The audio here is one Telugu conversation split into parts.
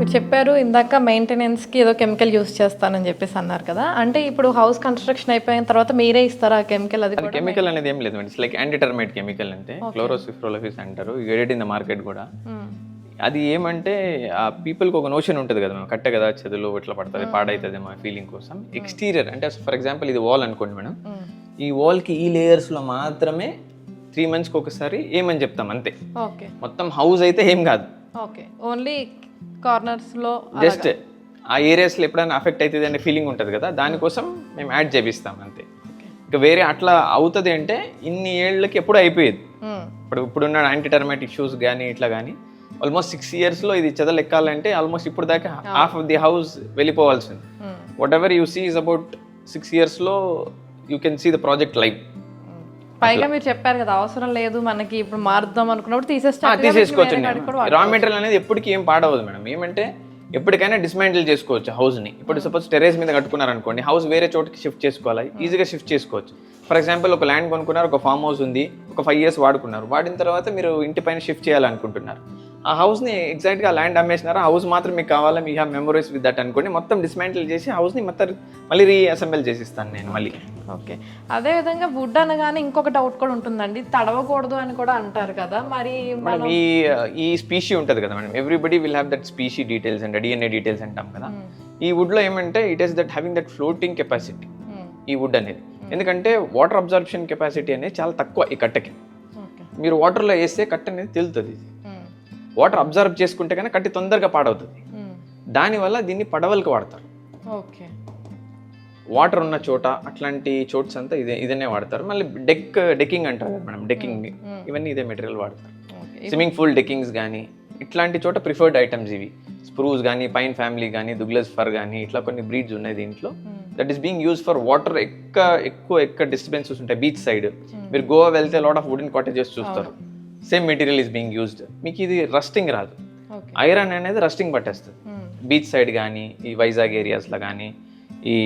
మీరు చెప్పారు ఇందాక మెయింటెనెన్స్కి ఏదో కెమికల్ యూస్ చేస్తానని చెప్పేసి అన్నారు కదా, అంటే ఇప్పుడు హౌస్ కన్స్ట్రక్షన్ అయిపోయిన తర్వాత మీరే ఇస్తారా ఆ కెమికల్? అది కెమికల్ అనేది ఏం లేదు, it's like anti termite chemical అంటే క్లోరోసిఫ్రోలఫిస్ అంటారు, గెడెడ్ ఇన్ ద మార్కెట్ కూడా. అది ఏమంటే ఆ పీపుల్కి ఒక నోషన్ ఉంటుంది కదా, మేము కట్టే కదా చెదులు ఇట్లా పడుతుంది పాడవుతుంది మా ఫీలింగ్ కోసం. ఎక్స్టీరియర్ అంటే ఫర్ ఎగ్జాంపుల్ ఇది వాల్ అనుకోండి మేడం, ఈ వాల్కి ఈ లేయర్స్లో మాత్రమే 3 monthsకి ఒకసారి ఏమని చెప్తాం అంతే. ఓకే, మొత్తం హౌస్ అయితే ఏం కాదు. ఓకే, ఓన్లీ కార్నర్స్లో జస్ట్ ఆ ఏరియాస్లో ఎప్పుడైనా అఫెక్ట్ అవుతుంది అనే ఫీలింగ్ ఉంటుంది కదా, దానికోసం మేము యాడ్ చేపిస్తాం అంతే. ఇంకా వేరే అట్లా అవుతుంది అంటే ఇన్ని ఏళ్ళకి ఎప్పుడు అయిపోయేది. ఇప్పుడున్న యాంటీ టర్మైట్ ఇష్యూస్ కానీ ఇట్లా కానీ ఆల్మోస్ట్ 6 yearsలో ఇది చెదలు ఎక్కాలంటే ఆల్మోస్ట్ ఇప్పుడు దాకా హాఫ్ ఆఫ్ ది హౌస్ వెళ్ళిపోవాల్సింది. Whatever you see is about 6 yearsలో you can see the project live. పైగా మీరు చెప్పారు కదా అవసరం లేదు మనకి, ఇప్పుడు మారుద్దాం అనుకున్నప్పుడు తీసేసుకోవచ్చు. రా మెటీరియల్ అనేది ఎప్పటికీ ఏం పాడవదు మేడం. ఏమంటే ఎప్పటికైనా డిస్మాంటిల్ చేసుకోవచ్చు హౌస్ని. ఇప్పుడు సపోజ్ టెర్రస్ మీద కట్టుకున్నారనుకోండి, హౌస్ వేరే చోటుకి షిఫ్ట్ చేసుకోవాలి, ఈజీగా షిఫ్ట్ చేసుకోవచ్చు. ఫర్ ఎగ్జాంపుల్ ఒక ల్యాండ్ కొనుక్కున్నారు, ఒక ఫామ్ హౌస్ ఉంది, ఒక 5 years వాడుకున్నారు, వాడిన తర్వాత మీరు ఇంటి పైన షిఫ్ట్ చేయాలనుకుంటున్నారు, ఆ హౌస్ని ఎగ్జాక్ట్గా ల్యాండ్ అమ్మేసినారు, హౌస్ మాత్రం మీకు కావాలా, me have memories with that అనుకోండి, మొత్తం డిస్మాంటిల్ చేసి హౌస్ని మొత్తం మళ్ళీ రీఅసెంబుల్ చేసిస్తాను నేను మళ్ళీ. ఓకే, అదేవిధంగా వుడ్ అనగానే ఇంకొక డౌట్ కూడా ఉంటుందండి, తడవకూడదు అని కూడా అంటారు కదా, మరి మేడం ఈ స్పీషీ ఉంటుంది కదా మేడం, everybody will have that species details and DNA details అంటాం కదా. ఈ వుడ్లో ఏమంటే it is that having that floating capacity ఈ వుడ్ అనేది. ఎందుకంటే వాటర్ అబ్జర్ప్షన్ కెపాసిటీ అనేది చాలా తక్కువ ఈ కట్టకి. మీరు వాటర్లో వేస్తే కట్ట అనేది తెలుతుంది, వాటర్ అబ్జర్వ్ చేసుకుంటే కానీ కట్టి తొందరగా పాడవుతుంది. దానివల్ల దీన్ని పడవలకు వాడతారు. ఓకే, వాటర్ ఉన్న చోట అట్లాంటి చోట్స్ అంతా ఇదనే వాడతారు. మళ్ళీ డెక్కింగ్ అంటారు కదా మేడం, డెక్కింగ్ ఇవన్నీ ఇదే మెటీరియల్ వాడతారు. స్విమ్మింగ్ పూల్ డెక్కింగ్స్ కానీ ఇట్లాంటి చోట ప్రిఫర్డ్ ఐటమ్స్ ఇవి. స్ప్రూస్ కానీ, పైన్ ఫ్యామిలీ కానీ, దుగ్లస్ ఫర్ కానీ ఇట్లా కొన్ని బ్రీడ్స్ ఉన్నాయి దీంట్లో. That is being use for water. ఎక్కువ డిస్టర్బెన్సెస్ ఉంటాయి బీచ్ సైడ్. మీరు గోవా వెళ్తే లాట్ ఆఫ్ వుడెన్ కాటేజెస్ చూస్తారు, same material is being used. మీకు ఇది రస్టింగ్ రాదు, ఐరన్ అనేది రస్టింగ్ పట్టేస్తుంది. బీచ్ సైడ్ కానీ, ఈ వైజాగ్ ఏరియాస్లో కానీ, ఈ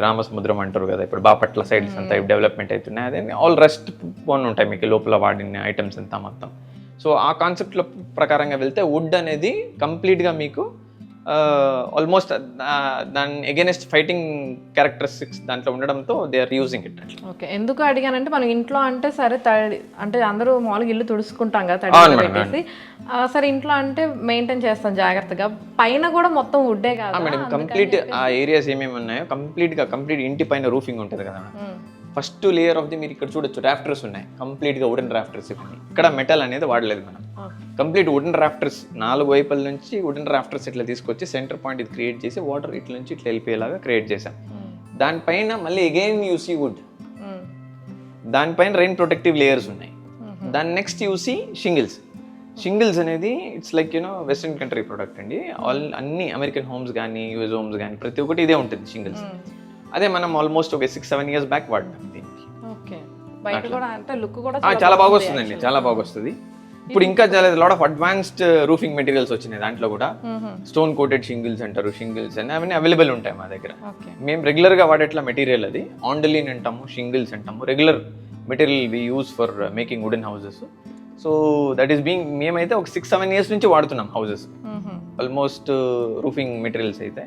రామసముద్రం అంటారు కదా, ఇప్పుడు బాపట్ల సైడ్స్ అంతా డెవలప్మెంట్ అవుతున్నాయి, అదే ఆల్ రస్ట్ పోన్ ఉంటాయి మీకు లోపల వాడిన ఐటమ్స్ అంతా మొత్తం. సో ఆ కాన్సెప్ట్లో ప్రకారంగా వెళ్తే వుడ్ అనేది కంప్లీట్గా మీకు ఆల్మోస్ట్ దాని ఎగెనెస్ట్ ఫైటింగ్ క్యారెక్టరిస్టిక్స్ దాంట్లో ఉండడంతో they are using it. Okay, ఎందుకు అడిగానంటే మనం ఇంట్లో అంటే సరే తడి అంటే అందరూ మామూలుగా ఇల్లు తుడుచుకుంటాం కదా తడి పెట్టేసి, సరే ఇంట్లో అంటే మెయింటైన్ చేస్తాం జాగ్రత్తగా, పైన కూడా మొత్తం వుడ్డే కదా మేడం. కంప్లీట్ ఆ ఏరియాస్ ఏమేమి ఉన్నాయో కంప్లీట్ ఇంటి పైన రూఫింగ్ ఉంటుంది కదా madam. First layer of the మీరు ఇక్కడ చూడొచ్చు, రాఫ్టర్స్ ఉన్నాయి, కంప్లీట్గా వుడెన్ రాఫ్టర్స్. ఇక్కడ మెటల్ అనేది వాడలేదు మనం, కంప్లీట్ వుడెన్ రాఫ్టర్స్ 4 వైపుల నుంచి వుడెన్ రాఫ్టర్స్ ఇట్లా తీసుకొచ్చి సెంటర్ పాయింట్ ఇది క్రియేట్ చేసి వాటర్ ఇట్ల నుంచి ఇట్లా వెళ్ళిపోయేలాగా క్రియేట్ చేశాం. దానిపైన మళ్ళీ అగైన్ యూసీ వుడ్, దానిపైన రెయిన్ ప్రొటెక్టివ్ లేయర్స్ ఉన్నాయి. దాని నెక్స్ట్ యూసీ షింగిల్స్ అనేది it's like western country product అండి. అన్ని అమెరికన్ హోమ్స్ కానీ, యూఎస్ హోమ్స్ కానీ ప్రతి ఒక్కటి ఇదే ఉంటుంది షింగిల్స్. అదే మనం ఆల్మోస్ట్ ఒక 6-7 years బ్యాక్ వాడినాం దీనికి. చాలా బాగా వస్తుందండి, చాలా బాగా వస్తుంది. ఇప్పుడు ఇంకా చాలా lot of advanced roofing materials వచ్చినాయి దాంట్లో కూడా. స్టోన్ కోటెడ్ షింగిల్స్ అంటారు, షింగిల్స్ అని అవన్నీ అవైలబుల్ ఉంటాయి మా దగ్గర. మేము రెగ్యులర్గా వాడేట్లా మెటీరియల్ అది ఆండలిన్ అంటాము, షింగిల్స్ అంటాము. Regular material we use for making wooden houses. So that is being మేమైతే ఒక 6-7 years నుంచి వాడుతున్నాం హౌసెస్ ఆల్మోస్ట్ రూఫింగ్ మెటీరియల్స్ అయితే.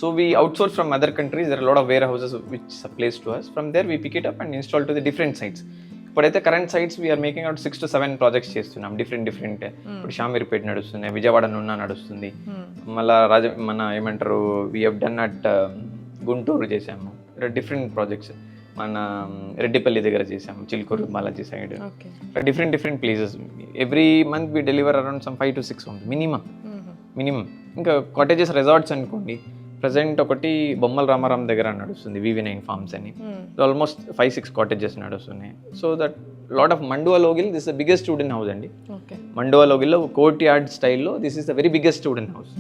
So we outsource from other countries. There are a lot of warehouses which supplies to us. From there we pick it up and install to the different sites. ఇప్పుడైతే current sites we're making out 6 to 7 projects చేస్తున్నాం డిఫరెంట్. ఇప్పుడు షామీర్పేట నడుస్తుంది, విజయవాడ నున్న నడుస్తుంది, మళ్ళీ మన ఏమంటారు we have done at Guntur చేసాము, డిఫరెంట్ ప్రాజెక్ట్స్. మన రెడ్డిపల్లి దగ్గర చేసాము, Chilkur Balaji side, different places. Every month we deliver around some 5 to 6 homes minimum. ఇంకా కాటేజెస్ రిసార్ట్స్ అనుకోండి, ప్రజెంట్ ఒకటి బొమ్మల రామారాం దగ్గర నడుస్తుంది, VV9 ఫార్మ్స్ అని, ఆల్మోస్ట్ 5-6 కాటేజెస్ నడుస్తున్నాయి. So that lot of Manduva Logili, this the biggest wooden house అండి. మండువా లోగిల్లో కోర్ట్ యార్డ్ స్టైల్లో this is the very biggest wooden house.